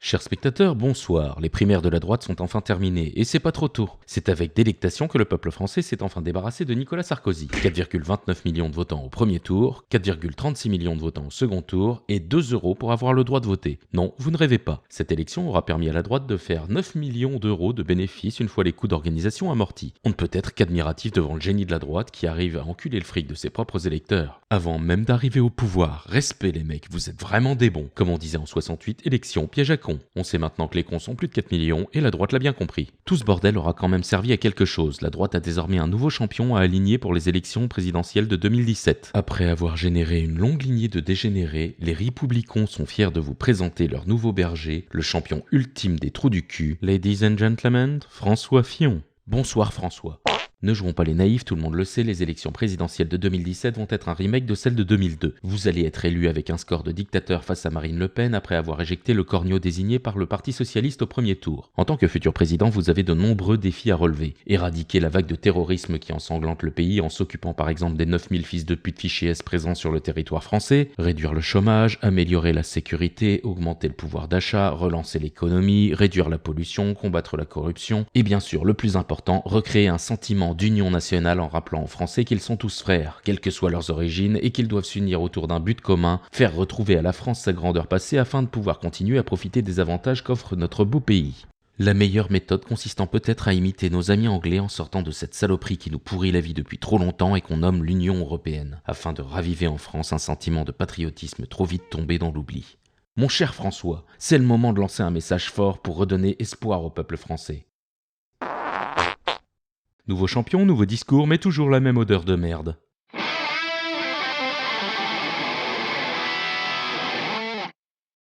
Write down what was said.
Chers spectateurs, bonsoir. Les primaires de la droite sont enfin terminées, et c'est pas trop tôt. C'est avec délectation que le peuple français s'est enfin débarrassé de Nicolas Sarkozy. 4,29 millions de votants au premier tour, 4,36 millions de votants au second tour, et 2 € pour avoir le droit de voter. Non, vous ne rêvez pas. Cette élection aura permis à la droite de faire 9 millions d'euros de bénéfices une fois les coûts d'organisation amortis. On ne peut être qu'admiratif devant le génie de la droite qui arrive à enculer le fric de ses propres électeurs. Avant même d'arriver au pouvoir, respect les mecs, vous êtes vraiment des bons. Comme on disait en 68, élection piège à con. On sait maintenant que les cons sont plus de 4 millions et la droite l'a bien compris. Tout ce bordel aura quand même servi à quelque chose. La droite a désormais un nouveau champion à aligner pour les élections présidentielles de 2017. Après avoir généré une longue lignée de dégénérés, les Républicains sont fiers de vous présenter leur nouveau berger, le champion ultime des trous du cul, Ladies and Gentlemen, François Fillon. Bonsoir François. Ne jouons pas les naïfs, tout le monde le sait, les élections présidentielles de 2017 vont être un remake de celles de 2002. Vous allez être élu avec un score de dictateur face à Marine Le Pen après avoir éjecté le corneau désigné par le Parti Socialiste au premier tour. En tant que futur président, vous avez de nombreux défis à relever. Éradiquer la vague de terrorisme qui ensanglante le pays en s'occupant par exemple des 9000 fils de pute fichés S présents sur le territoire français, réduire le chômage, améliorer la sécurité, augmenter le pouvoir d'achat, relancer l'économie, réduire la pollution, combattre la corruption, et bien sûr, le plus important, recréer un sentiment d'union nationale en rappelant aux Français qu'ils sont tous frères, quelles que soient leurs origines, et qu'ils doivent s'unir autour d'un but commun, faire retrouver à la France sa grandeur passée afin de pouvoir continuer à profiter des avantages qu'offre notre beau pays. La meilleure méthode consistant peut-être à imiter nos amis anglais en sortant de cette saloperie qui nous pourrit la vie depuis trop longtemps et qu'on nomme l'Union européenne, afin de raviver en France un sentiment de patriotisme trop vite tombé dans l'oubli. Mon cher François, c'est le moment de lancer un message fort pour redonner espoir au peuple français. Nouveau champion, nouveau discours, mais toujours la même odeur de merde.